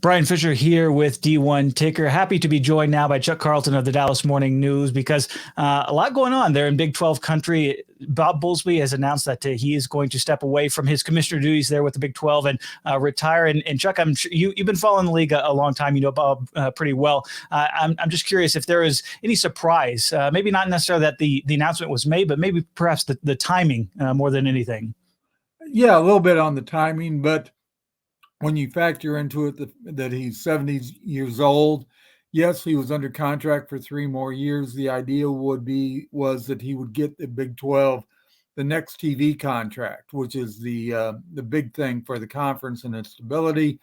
Bryan Fischer here with D1 Ticker. Happy to be joined now by Chuck Carlton of the Dallas Morning News because a lot going on there in Big 12 country. Bob Bowlsby has announced that he is going to step away from his commissioner duties there with the Big 12 and retire. And Chuck, I'm sure you've been following the league a long time. You know Bob pretty well. I'm just curious if there is any surprise, maybe not necessarily that the announcement was made, but maybe perhaps the timing more than anything. Yeah, a little bit on the timing, but when you factor into it that he's 70 years old, yes, he was under contract for 3 more years. The idea was that he would get the Big 12 the next TV contract, which is the big thing for the conference and its stability,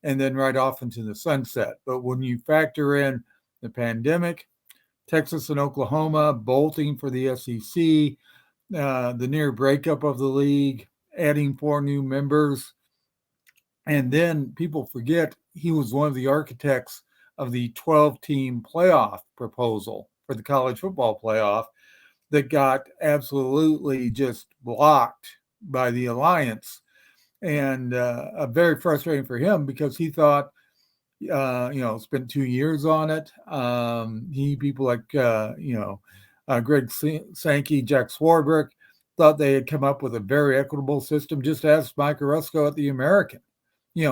and then right off into the sunset. But when you factor in the pandemic, Texas and Oklahoma bolting for the SEC, the near breakup of the league, adding 4 new members, and then people forget he was one of the architects of the 12-team playoff proposal for the college football playoff that got absolutely just blocked by the alliance. And very frustrating for him because he thought, spent 2 years on it. People like, Greg Sankey, Jack Swarbrick thought they had come up with a very equitable system. Just ask Mike Orozco at the American.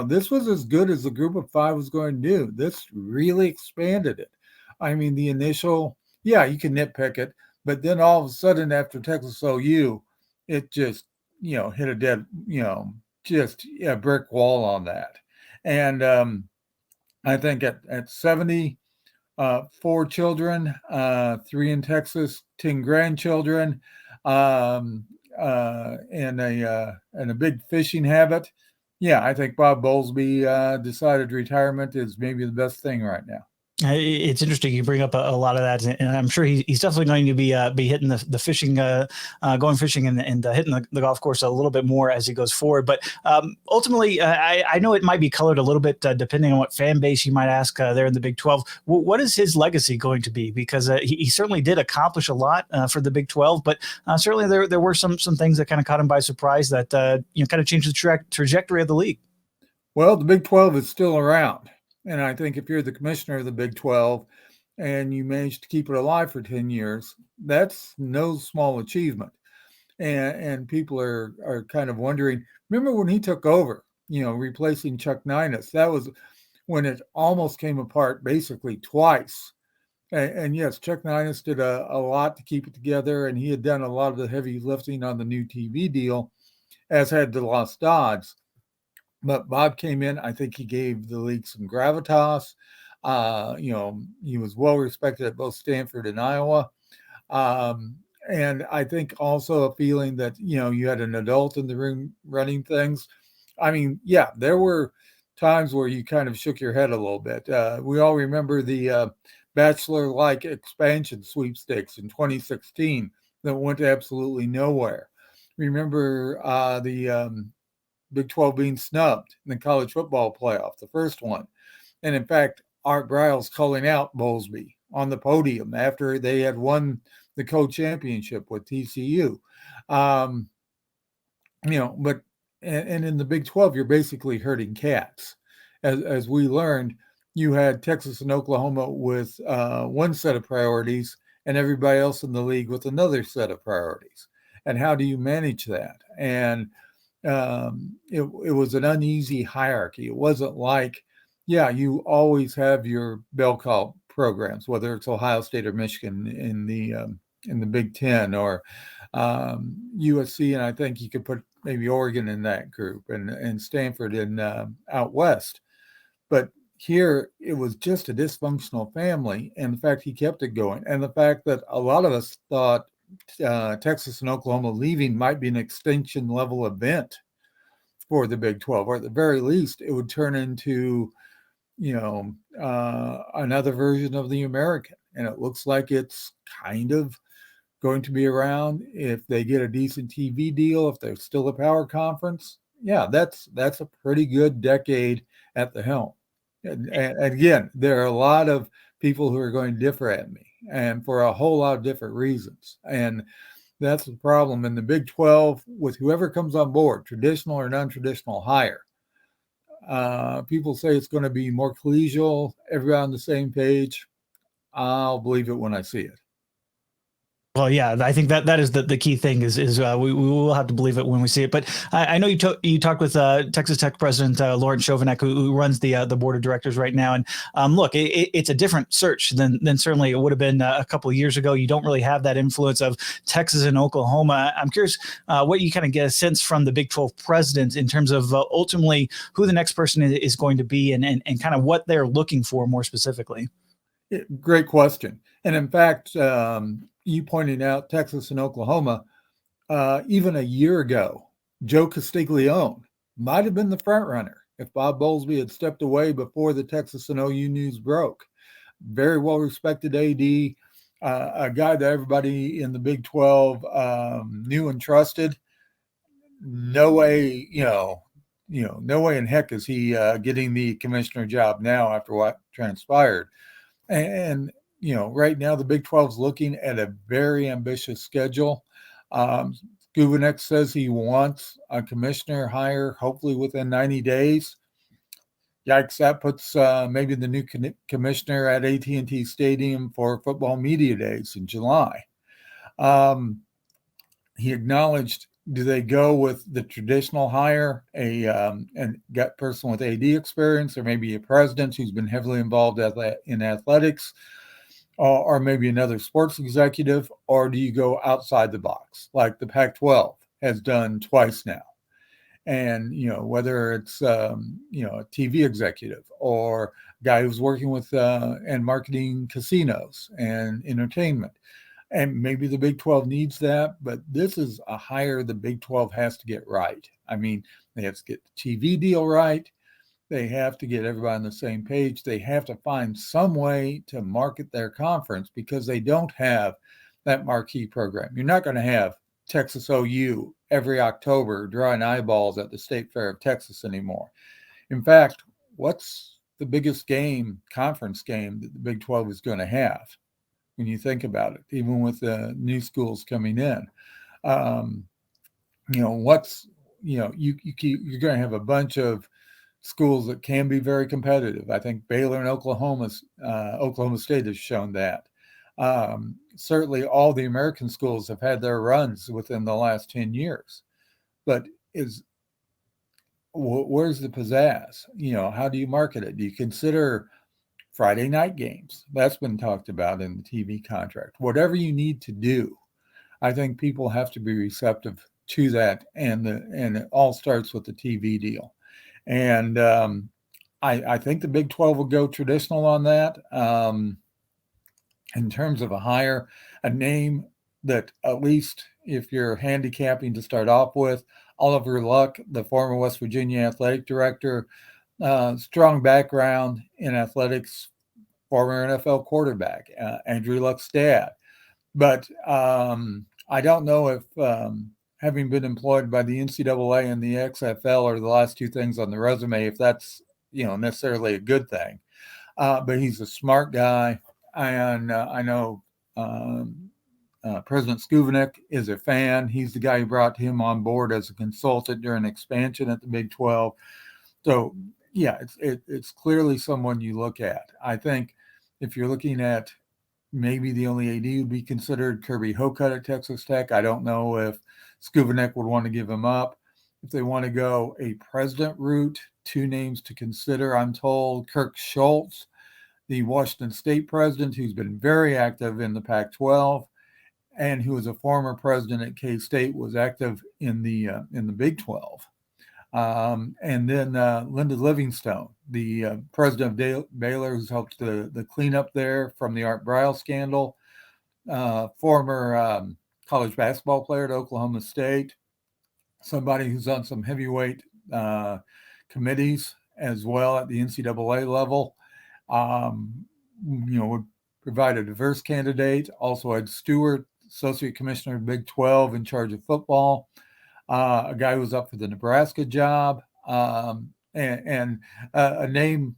This was as good as the group of 5 was going to do. This really expanded it. I mean, the initial, you can nitpick it, but then all of a sudden after Texas OU, it just, hit a dead, just a brick wall on that. And I think at 70, 4 children, 3 in Texas, 10 grandchildren, and a big fishing habit. Yeah, I think Bob Bowlsby decided retirement is maybe the best thing right now. It's interesting. You bring up a lot of that, and I'm sure he's definitely going to be hitting the fishing, going fishing, and hitting the golf course a little bit more as he goes forward. But ultimately, I know it might be colored a little bit depending on what fan base you might ask there in the Big 12. What is his legacy going to be? Because he certainly did accomplish a lot for the Big 12, but certainly there were some things that kind of caught him by surprise that kind of changed the trajectory of the league. Well, the Big 12 is still around. And I think if you're the commissioner of the Big 12 and you manage to keep it alive for 10 years, that's no small achievement. And people are kind of wondering, remember when he took over, replacing Chuck Ninus? That was when it almost came apart basically twice. And yes, Chuck Ninus did a lot to keep it together, and he had done a lot of the heavy lifting on the new TV deal, as had the Lost Dodds. But Bob came in. I think he gave the league some gravitas. He was well respected at both Stanford and Iowa. And I think also a feeling that, you had an adult in the room running things. I mean, there were times where you kind of shook your head a little bit. We all remember the Bachelor-like expansion sweepstakes in 2016 that went absolutely nowhere. Remember the Big 12 being snubbed in the college football playoff, the first one. And in fact, Art Briles calling out Bowlsby on the podium after they had won the co-championship with TCU. But in the Big 12, you're basically herding cats. As we learned, you had Texas and Oklahoma with one set of priorities and everybody else in the league with another set of priorities. And how do you manage that? And it was an uneasy hierarchy. It wasn't like, you always have your bell cow programs, whether it's Ohio State or Michigan in the Big Ten or USC, and I think you could put maybe Oregon in that group and Stanford in out west. But here it was just a dysfunctional family, and the fact he kept it going, and the fact that a lot of us thought Texas and Oklahoma leaving might be an extinction level event for the Big 12, or at the very least, it would turn into, another version of the American. And it looks like it's kind of going to be around if they get a decent TV deal, if they're still a power conference. Yeah, that's a pretty good decade at the helm. And again, there are a lot of people who are going to differ at me, and for a whole lot of different reasons. And that's the problem in the Big 12 with whoever comes on board, traditional or non-traditional hire. People say it's going to be more collegial, everybody on the same page. I'll believe it when I see it. Well, yeah, I think that is the key thing is we will have to believe it when we see it. But I know you talked with Texas Tech President Lawrence Chovanec, who runs the board of directors right now. And look, it's a different search than certainly it would have been a couple of years ago. You don't really have that influence of Texas and Oklahoma. I'm curious what you kind of get a sense from the Big 12 president in terms of ultimately who the next person is going to be and kind of what they're looking for more specifically. Great question. And in fact, you pointed out Texas and Oklahoma, even a year ago, Joe Castiglione might have been the front runner if Bob Bowlsby had stepped away before the Texas and OU news broke. Very well respected AD, a guy that everybody in the Big 12 knew and trusted. No way, no way in heck is he getting the commissioner job now after what transpired. And right now the Big 12 is looking at a very ambitious schedule. Guvenek says he wants a commissioner hire, hopefully within 90 days. Yikes, that puts maybe the new commissioner at AT&T Stadium for football media days in July. He acknowledged, do they go with the traditional hire, a gut person with AD experience, or maybe a president who's been heavily involved in athletics, or maybe another sports executive, or do you go outside the box like the Pac-12 has done twice now? And, whether it's, a TV executive or a guy who's working with and marketing casinos and entertainment. And maybe the Big 12 needs that, but this is a hire the Big 12 has to get right. I mean, they have to get the TV deal right. They have to get everybody on the same page. They have to find some way to market their conference because they don't have that marquee program. You're not going to have Texas OU every October drawing eyeballs at the State Fair of Texas anymore. In fact, what's the biggest conference game that the Big 12 is going to have? When you think about it, even with the new schools coming in, you're going to have a bunch of schools that can be very competitive. I think Baylor and Oklahoma State has shown that. Certainly all the American schools have had their runs within the last 10 years, but where's the pizzazz? How do you market it? Do you consider Friday night games? That's been talked about in the TV contract. Whatever you need to do, I think people have to be receptive to that, and it all starts with the TV deal. And I think the Big 12 will go traditional on that. In terms of a hire, a name that at least if you're handicapping to start off with, Oliver Luck, the former West Virginia athletic director, strong background in athletics, former NFL quarterback, Andrew Luck's dad. But I don't know if having been employed by the NCAA and the XFL are the last two things on the resume, if that's necessarily a good thing. But he's a smart guy, and I know President Guvenek is a fan. He's the guy who brought him on board as a consultant during expansion at the Big 12. So, yeah, it's clearly someone you look at. I think if you're looking at maybe the only AD would be considered Kirby Hocutt at Texas Tech. I don't know if Guvenek would want to give him up. If they want to go a president route, two names to consider, I'm told. Kirk Schultz, the Washington State president, who's been very active in the Pac-12 and who was a former president at K-State, was active in the Big 12. And then Linda Livingstone, the president of Baylor, who's helped the cleanup there from the Art Briles scandal, former college basketball player at Oklahoma State, somebody who's on some heavyweight committees as well at the NCAA level, would provide a diverse candidate. Also Ed Stewart, Associate Commissioner of Big 12 in charge of football. A guy who was up for the Nebraska job, and a name,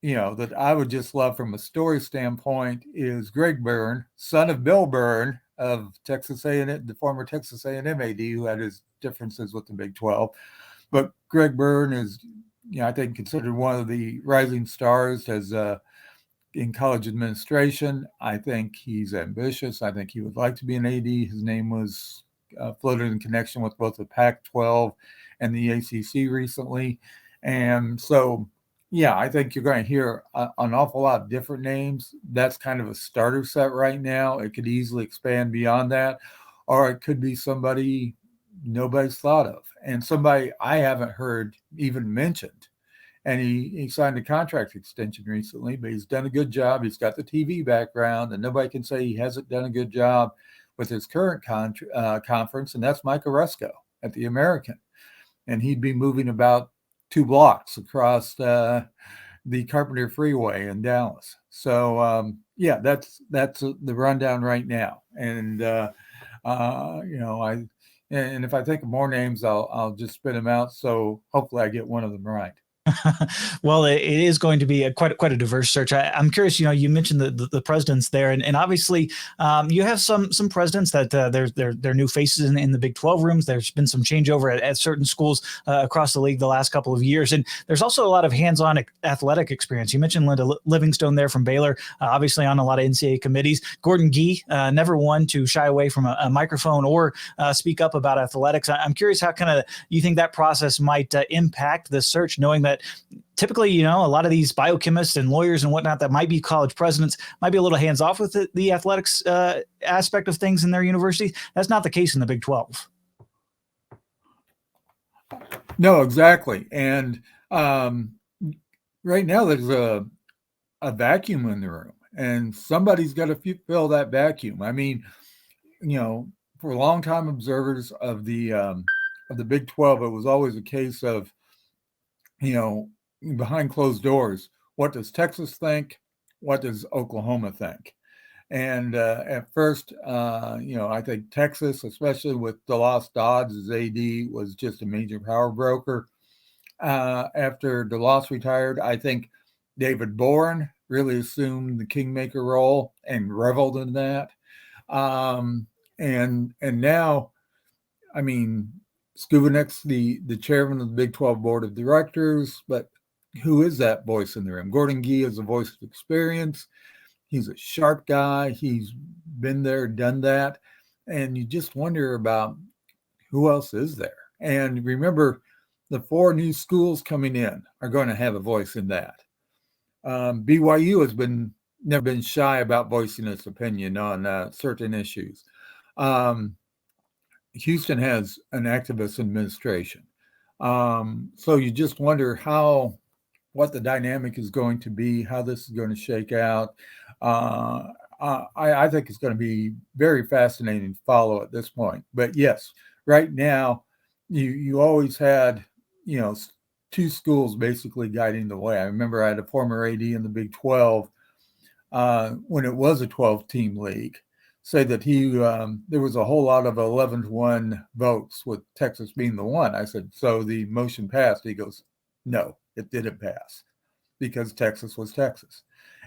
that I would just love from a story standpoint is Greg Byrne, son of Bill Byrne of Texas A&M, the former Texas A&M AD, who had his differences with the Big 12. But Greg Byrne is, I think considered one of the rising stars as in college administration. I think he's ambitious. I think he would like to be an AD. His name was floated in connection with both the Pac-12 and the ACC recently. And so, yeah, I think you're going to hear an awful lot of different names. That's kind of a starter set right now. It could easily expand beyond that, or it could be somebody nobody's thought of and somebody I haven't heard even mentioned. And he signed a contract extension recently, but he's done a good job. He's got the TV background, and nobody can say he hasn't done a good job with his current conference, and that's Mike Oresco at the American. And he'd be moving about 2 blocks across the Carpenter Freeway in Dallas. So, yeah, that's the rundown right now. And, and if I think of more names, I'll just spit them out. So hopefully I get one of them right. Well, it is going to be quite a diverse search. I'm curious. You mentioned the presidents there, and obviously you have some presidents that they're new faces in the Big 12 rooms. There's been some changeover at certain schools across the league the last couple of years, and there's also a lot of hands-on athletic experience. You mentioned Linda Livingstone there from Baylor, obviously on a lot of NCAA committees. Gordon Gee, never one to shy away from a microphone or speak up about athletics. I'm curious how kind of you think that process might impact the search, knowing that typically, a lot of these biochemists and lawyers and whatnot that might be college presidents might be a little hands off with the athletics aspect of things in their universities. That's not the case in the Big 12. No, exactly. And right now there's a vacuum in the room, and somebody's got to fill that vacuum. I mean, for longtime observers of the Big 12, it was always a case of, behind closed doors, what does Texas think? What does Oklahoma think? And at first, I think Texas, especially with DeLoss Dodds as AD, was just a major power broker. After DeLoss retired, I think David Boren really assumed the kingmaker role and reveled in that. And now, I mean, Skubanek's the chairman of the Big 12 Board of Directors, but who is that voice in the room? Gordon Gee is a voice of experience. He's a sharp guy. He's been there, done that. And you just wonder about who else is there. And remember, the 4 new schools coming in are going to have a voice in that. BYU has never been shy about voicing its opinion on certain issues. Houston has an activist administration. So you just wonder what the dynamic is going to be, how this is going to shake out. I think it's going to be very fascinating to follow at this point. But yes, right now, you always had, 2 schools basically guiding the way. I remember I had a former AD in the Big 12 when it was a 12-team league, say that there was a whole lot of 11-1 votes with Texas being the one. I said, so the motion passed. He goes, no, it didn't pass because Texas was Texas.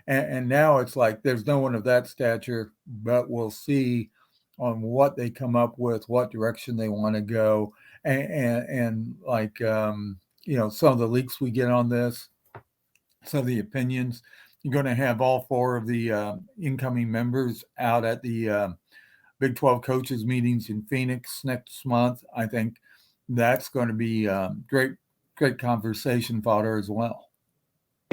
And now it's like there's no one of that stature, but we'll see on what they come up with, what direction they want to go. And some of the leaks we get on this, some of the opinions, you're going to have all 4 of the incoming members out at the Big 12 coaches meetings in Phoenix next month. I think that's going to be great conversation fodder as well.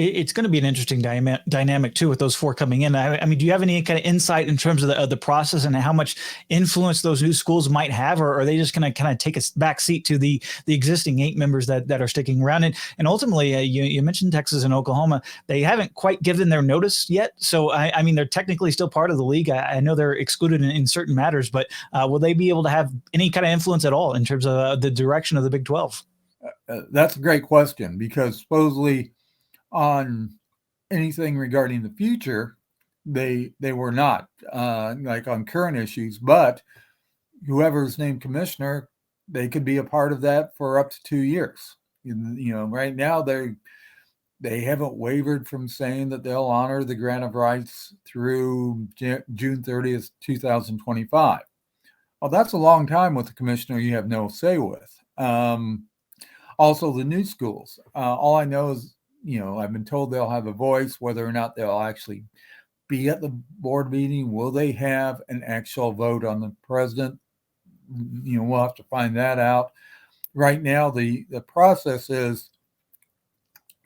It's going to be an interesting dynamic too with those 4 coming in. I mean, do you have any kind of insight in terms of the process and how much influence those new schools might have, or are they just going to kind of take a back seat to the existing 8 members that are sticking around? And ultimately, you mentioned Texas and Oklahoma. They haven't quite given their notice yet. So, I mean, they're technically still part of the league. I know they're excluded in certain matters, but will they be able to have any kind of influence at all in terms of the direction of the Big 12? That's a great question, because supposedly on anything regarding the future, they were not like on current issues, but whoever's named commissioner, they could be a part of that for up to 2 years. Right now they haven't wavered from saying that they'll honor the grant of rights through June 30th, 2025. Well, that's a long time with the commissioner you have no say with. Also, the new schools. All I know is, I've been told they'll have a voice. Whether or not they'll actually be at the board meeting, will they have an actual vote on the president? We'll have to find that out. Right now, the process is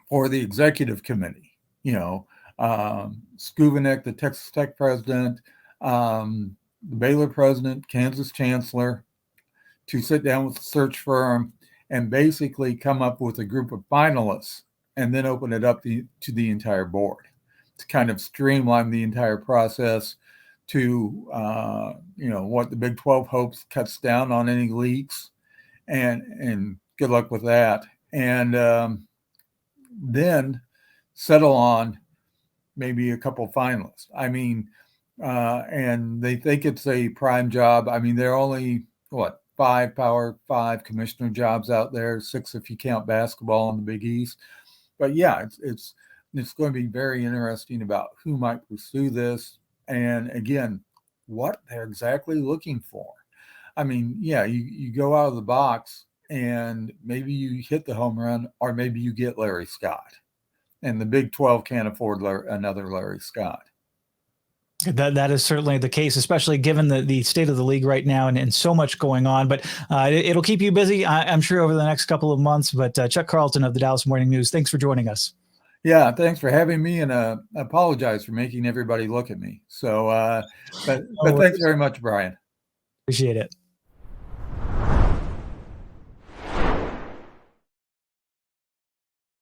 for the executive committee. Skuvanek, the Texas Tech president, the Baylor president, Kansas chancellor, to sit down with the search firm and basically come up with a group of finalists and then open it up to the entire board to kind of streamline the entire process to, what the Big 12 hopes cuts down on any leaks, and good luck with that. And then settle on maybe a couple finalists. And they think it's a prime job. there are only, 5 Power 5 commissioner jobs out there, 6 if you count basketball in the Big East. But yeah, it's going to be very interesting about who might pursue this, and again, what they're exactly looking for. You go out of the box and maybe you hit the home run, or maybe you get Larry Scott, and the Big 12 can't afford another Larry Scott. That is certainly the case, especially given the state of the league right now and so much going on. But it'll keep you busy, I'm sure, over the next couple of months. But Chuck Carlton of the Dallas Morning News, thanks for joining us. Yeah, thanks for having me, and apologize for making everybody look at me. So, but thanks very much, Bryan. Appreciate it.